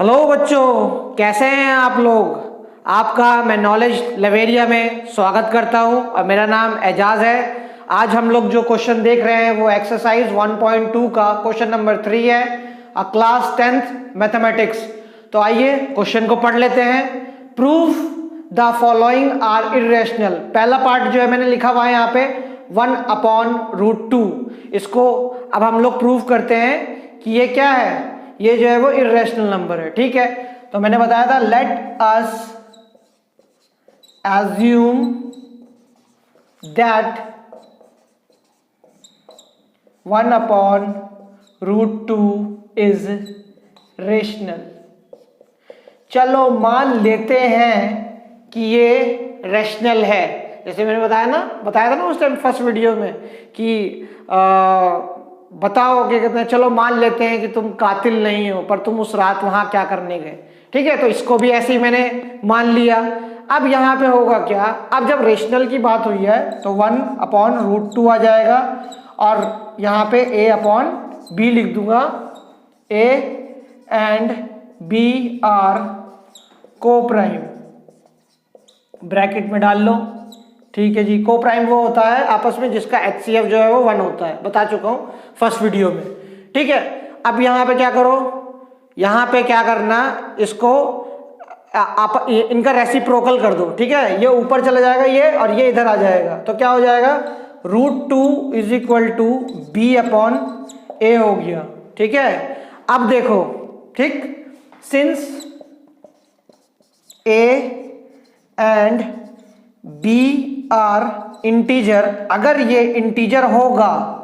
Hello बच्चों, कैसे हैं आप लोग। आपका मैं नॉलेज लवेरिया में स्वागत करता हूं और मेरा नाम एजाज है। आज हम लोग जो क्वेश्चन देख रहे हैं वो एक्सरसाइज 1.2 का क्वेश्चन नंबर 3 है, क्लास 10th मैथमेटिक्स। तो आइए क्वेश्चन को पढ़ लेते हैं। Proof the following are irrational. पहला पार्ट जो है मैंने लिखा हुआ है यहाँ पे 1/√2। इसको अब हम लोग प्रूफ करते हैं कि ये क्या है, ये जो है वो इरेशनल नंबर है। ठीक है, तो मैंने बताया था let us assume that 1/√2 is rational. चलो मान लेते हैं कि ये रेशनल है। जैसे मैंने बताया था ना उस टाइम फर्स्ट वीडियो में कि बताओ क्या कहते हैं, चलो मान लेते हैं कि तुम कातिल नहीं हो पर तुम उस रात वहां क्या करने गए। ठीक है, तो इसको भी ऐसे ही मैंने मान लिया। अब यहाँ पे होगा क्या, अब जब रेशनल की बात हुई है तो 1/√2 आ जाएगा और यहाँ पे a/b लिख दूंगा। a एंड b आर को प्राइम, ब्रैकेट में डाल लो। ठीक है जी, को प्राइम वो होता है आपस में जिसका HCF जो है वो 1 होता है, बता चुका हूं फर्स्ट वीडियो में। ठीक है, अब यहाँ पे क्या करो, यहाँ पे क्या करना, इसको आप इनका रेसिप्रोकल कर दो। ठीक है, ये ऊपर चला जाएगा ये और ये इधर आ जाएगा, तो क्या हो जाएगा √2 इज इक्वल टू b/a हो गया। ठीक है, अब देखो, ठीक, since a and b are integer, अगर ये इंटीजर होगा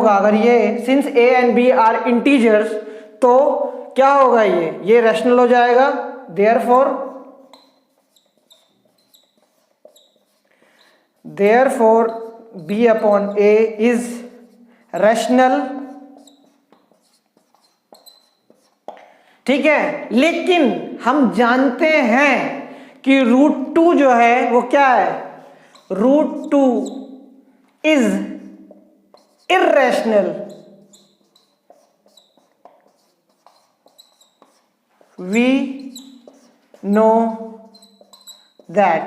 अगर ये since a and b are integers, तो क्या होगा, ये रैशनल हो जाएगा। Therefore b/a is rational. ठीक है, लेकिन हम जानते हैं कि √2 जो है वो क्या है, √2 is irrational. We know that,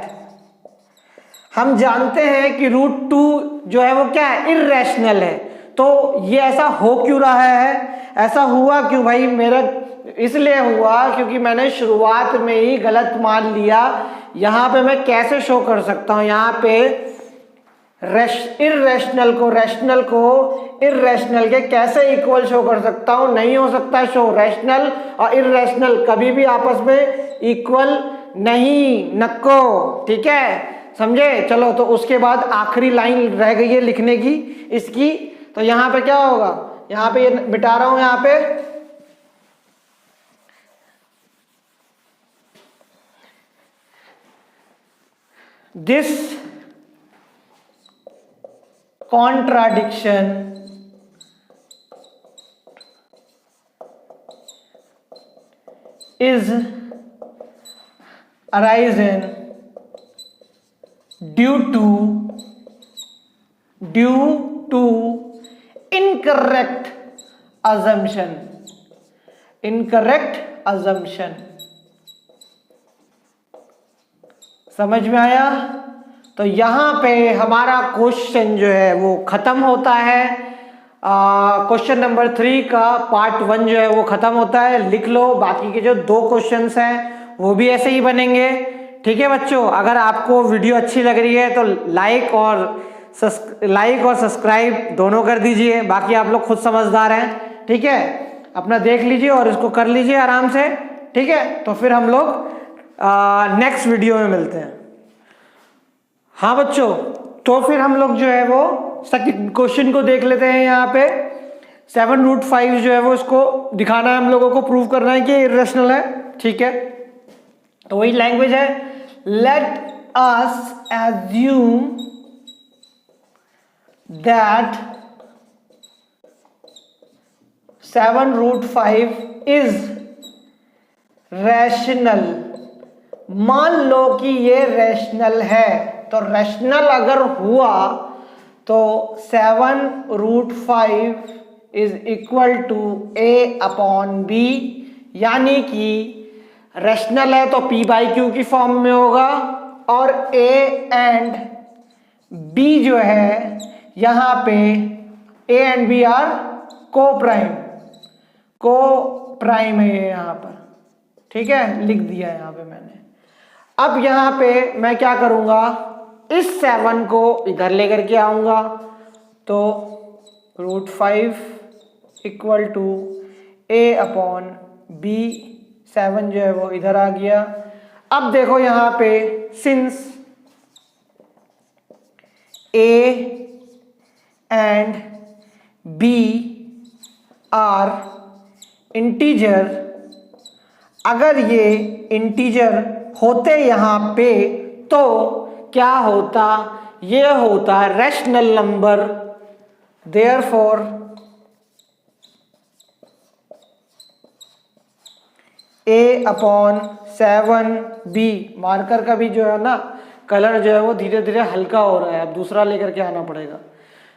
हम जानते हैं कि √2 जो है वो क्या है, इर्रेशनल है। तो ये ऐसा हो क्यों रहा है, ऐसा हुआ क्यों भाई मेरा, इसलिए हुआ क्योंकि मैंने शुरुआत में ही गलत मान लिया। यहां पे मैं कैसे शो कर सकता हूं, यहां पे इर्रेशनल को रैशनल को इर्रेशनल के कैसे इक्वल शो कर सकता हूं, नहीं हो सकता शो। रैशनल और इर्रेशनल कभी भी आपस में इक्वल नहीं, नको। ठीक है, समझे। चलो, तो उसके बाद आखिरी लाइन रह गई है लिखने की इसकी, तो यहां पे क्या होगा, यहां पे ये मिटा रहा हूं, यहां पे this contradiction is arisen due to incorrect assumption। समझ में आया। तो यहां पे हमारा क्वेश्चन जो है वो खत्म होता है। क्वेश्चन नंबर 3 का पार्ट 1 जो है वो खत्म होता है। लिख लो, बाकी के जो 2 क्वेश्चंस हैं वो भी ऐसे ही बनेंगे। ठीक है बच्चों, अगर आपको वीडियो अच्छी लग रही है तो लाइक और सब्सक्राइब दोनों कर दीजिए। बाकी आप लोग खुद समझदार हैं। ठीक है, अपना देख लीजिए और इसको कर लीजिए आराम से। ठीक है, तो फिर हम लोग नेक्स्ट वीडियो में मिलते हैं। हाँ बच्चों, तो फिर हम लोग जो है वो सेकंड क्वेश्चन को देख लेते हैं। यहाँ पे 7√5 जो है वो इसको दिखाना है हम लोगों को, प्रूव करना है कि इरेशनल है। ठीक है, तो वही लैंग्वेज है, let us assume that 7√5 is rational. मान लो कि ये रैशनल है, तो रैशनल अगर हुआ तो 7√5 is equal to A upon B, यानी कि रैशनल है तो पी बाई क्यू की फॉर्म में होगा, और ए एंड बी जो है यहाँ पे ए एंड बी आर को प्राइम है ये यहाँ पर, ठीक है, लिख दिया यहाँ पे मैंने। अब यहाँ पे मैं क्या करूँगा, इस 7 को इधर लेकर के आऊँगा, तो √5 equal to A upon B, 7 जो है वो इधर आ गया। अब देखो यहाँ पे since A and B are integer, अगर ये इंटीजर होते यहाँ पे तो क्या होता, ये होता रैशनल नंबर। देयरफॉर ए अपॉन 7b, मार्कर का भी जो है ना कलर जो है वो धीरे धीरे हल्का हो रहा है, अब दूसरा लेकर के आना पड़ेगा।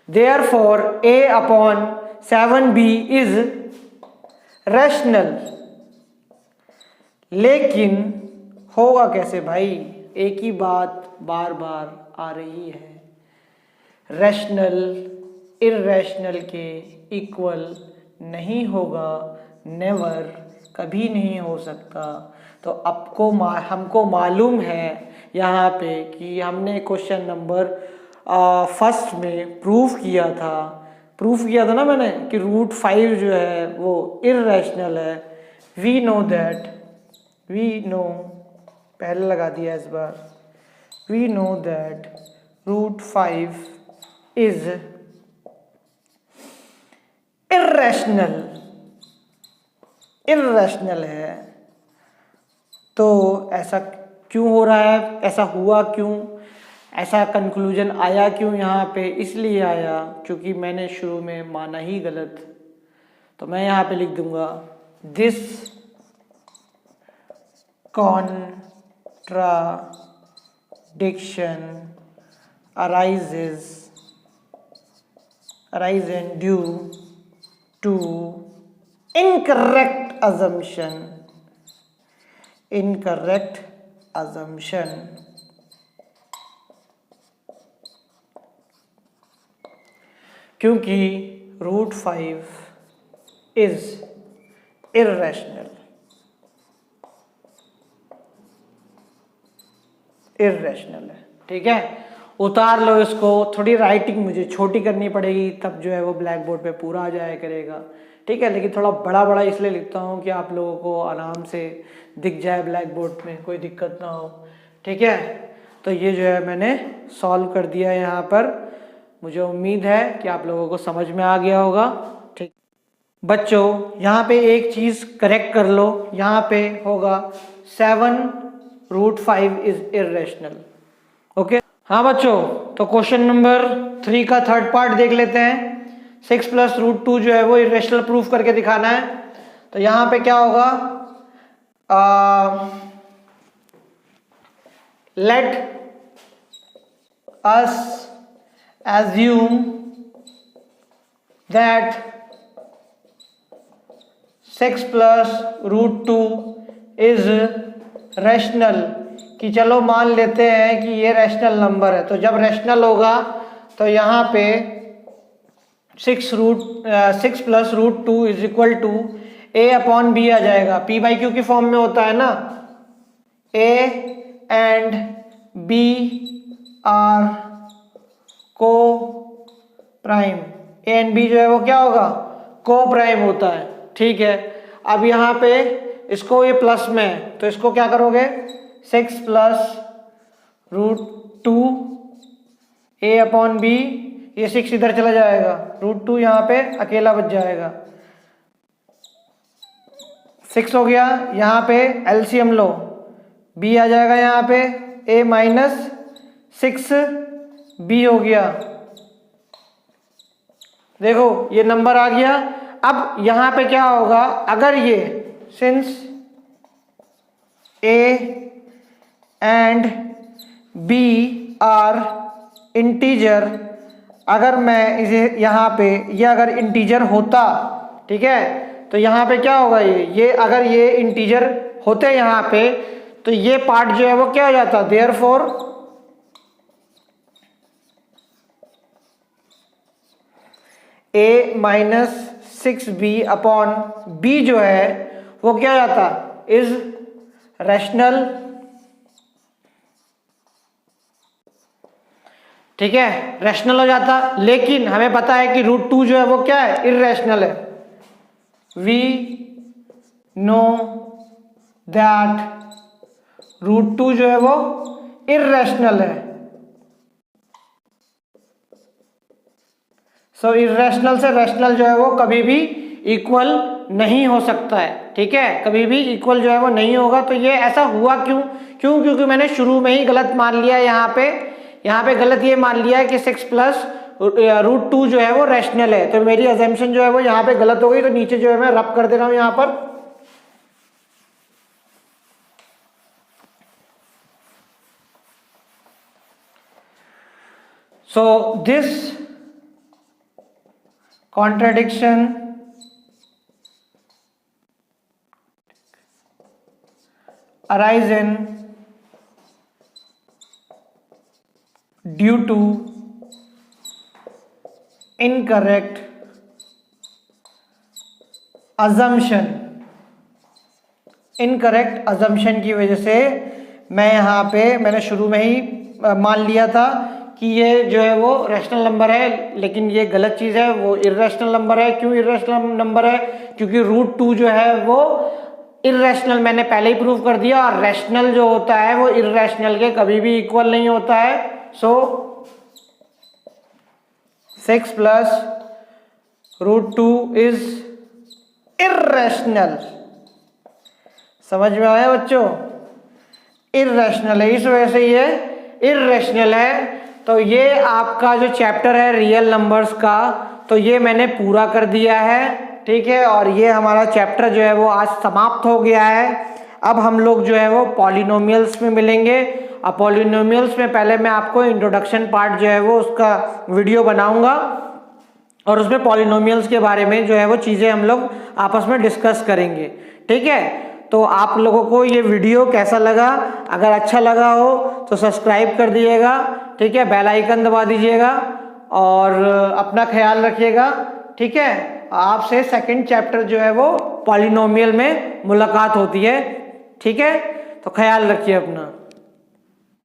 Therefore A upon 7b is rational. लेकिन होगा कैसे भाई, एक ही बात बार बार आ रही है, रैशनल इररैशनल के इक्वल नहीं होगा, नेवर, कभी नहीं हो सकता। तो आपको हमको मालूम है यहाँ पे कि हमने क्वेश्चन नंबर फर्स्ट में प्रूफ किया था ना मैंने कि √5 जो है वो इररैशनल है। वी नो पहले लगा दिया इस बार, we know that √5 is irrational है। तो ऐसा क्यों हो रहा है, ऐसा हुआ क्यों, ऐसा कंक्लूजन आया क्यों यहाँ पे, इसलिए आया क्योंकि मैंने शुरू में माना ही गलत। तो मैं यहाँ पे लिख दूंगा this contradiction arises due to incorrect assumption क्योंकि √5 इज इररैशनल है, ठीक है। उतार लो इसको, थोड़ी राइटिंग मुझे छोटी करनी पड़ेगी, तब जो है वो ब्लैक बोर्ड पे पूरा आ जाया करेगा, ठीक है। लेकिन थोड़ा बड़ा बड़ा इसलिए लिखता हूँ कि आप लोगों को आराम से दिख जाए ब्लैक बोर्ड में, कोई दिक्कत ना हो, ठीक है। तो ये जो है मैंने सॉल्व कर दिया यहाँ पर, मुझे उम्मीद है कि आप लोगों को समझ में आ गया होगा, ठीक। बच्चों यहाँ पे एक चीज़ करेक्ट कर लो, यहाँ पे होगा 7√5 इज इररैशनल, ओके। हाँ बच्चों, तो क्वेश्चन नंबर 3 का थर्ड पार्ट देख लेते हैं। 6 + √2 जो है वो इररेशनल प्रूफ करके दिखाना है। तो यहाँ पे क्या होगा, let us assume that 6 + √2 is rational, कि चलो मान लेते हैं कि ये रैशनल नंबर है। तो जब रैशनल होगा तो यहाँ पे 6 + √2 is equal to a upon b आ जाएगा, p/q की फॉर्म में होता है ना। a and b are coprime, A and B जो है वो क्या होगा, को प्राइम होता है, ठीक है। अब यहाँ पे इसको ये प्लस में है तो इसको क्या करोगे, 6 + √2 a अपॉन b, ये 6 इधर चला जाएगा, √2 यहाँ पे अकेला बच जाएगा, 6 हो गया। यहाँ पे एलसीएम लो, b आ जाएगा यहाँ पे, a - 6b हो गया, देखो ये नंबर आ गया। अब यहाँ पे क्या होगा, अगर ये since a and b are integer, अगर मैं इसे यहाँ पे ये अगर इंटीजर होता, ठीक है, तो यहाँ पे क्या होगा, ये अगर ये इंटीजर होते यहाँ पे तो ये पार्ट जो है वो क्या हो जाता, therefore a minus 6b upon b जो है वो क्या हो जाता, इज रैशनल, ठीक है, रैशनल हो जाता। लेकिन हमें पता है कि √2 जो है वो क्या है, इर्रेशनल है। वी नो दैट √2 जो है वो इर्रेशनल है। सो इर्रेशनल से रैशनल जो है वो कभी भी इक्वल नहीं हो सकता है, ठीक है, कभी भी इक्वल जो है वो नहीं होगा। तो ये ऐसा हुआ क्यों, क्योंकि मैंने शुरू में ही गलत मान लिया, यहाँ पे गलत ये मान लिया है कि 6 प्लस √2 जो है वो रैशनल है। तो मेरी अजम्पशन जो है वो यहाँ पे गलत हो गई। तो नीचे जो है मैं रब कर दे रहा हूँ यहाँ पर। So this contradiction arise in due to incorrect assumption, incorrect assumption की वजह से मैं यहाँ पे मैंने शुरू में ही मान लिया था कि ये जो है वो रैशनल नंबर है, लेकिन ये गलत चीज़ है, वो इर्रेशनल नंबर है। क्यों इर्रेशनल नंबर है, क्योंकि √2 जो है वो इर्रेशनल मैंने पहले ही प्रूव कर दिया, और रैशनल जो होता है वो इर्रेशनल के कभी भी इक्वल नहीं होता है। सो 6 प्लस √2 इज इर्रेशनल। समझ में आया बच्चों, इर्रेशनल है, इस वजह से ये इर्रेशनल है। तो ये आपका जो चैप्टर है रियल नंबर्स का, तो ये मैंने पूरा कर दिया है, ठीक है, और ये हमारा चैप्टर जो है वो आज समाप्त हो गया है। अब हम लोग जो है वो पॉलिनोमियल्स में मिलेंगे। अब पॉलिनोमियल्स में पहले मैं आपको इंट्रोडक्शन पार्ट जो है वो उसका वीडियो बनाऊंगा, और उसमें पॉलिनोमियल्स के बारे में जो है वो चीज़ें हम लोग आपस में डिस्कस करेंगे, ठीक है। तो आप लोगों को ये वीडियो कैसा लगा, अगर अच्छा लगा हो तो सब्सक्राइब कर दिएगा, ठीक है, बेल आइकन दबा दीजिएगा, और अपना ख्याल रखिएगा, ठीक है। आपसे सेकंड चैप्टर जो है वो पॉलिनोमियल में मुलाकात होती है, ठीक है, तो ख्याल रखिए अपना।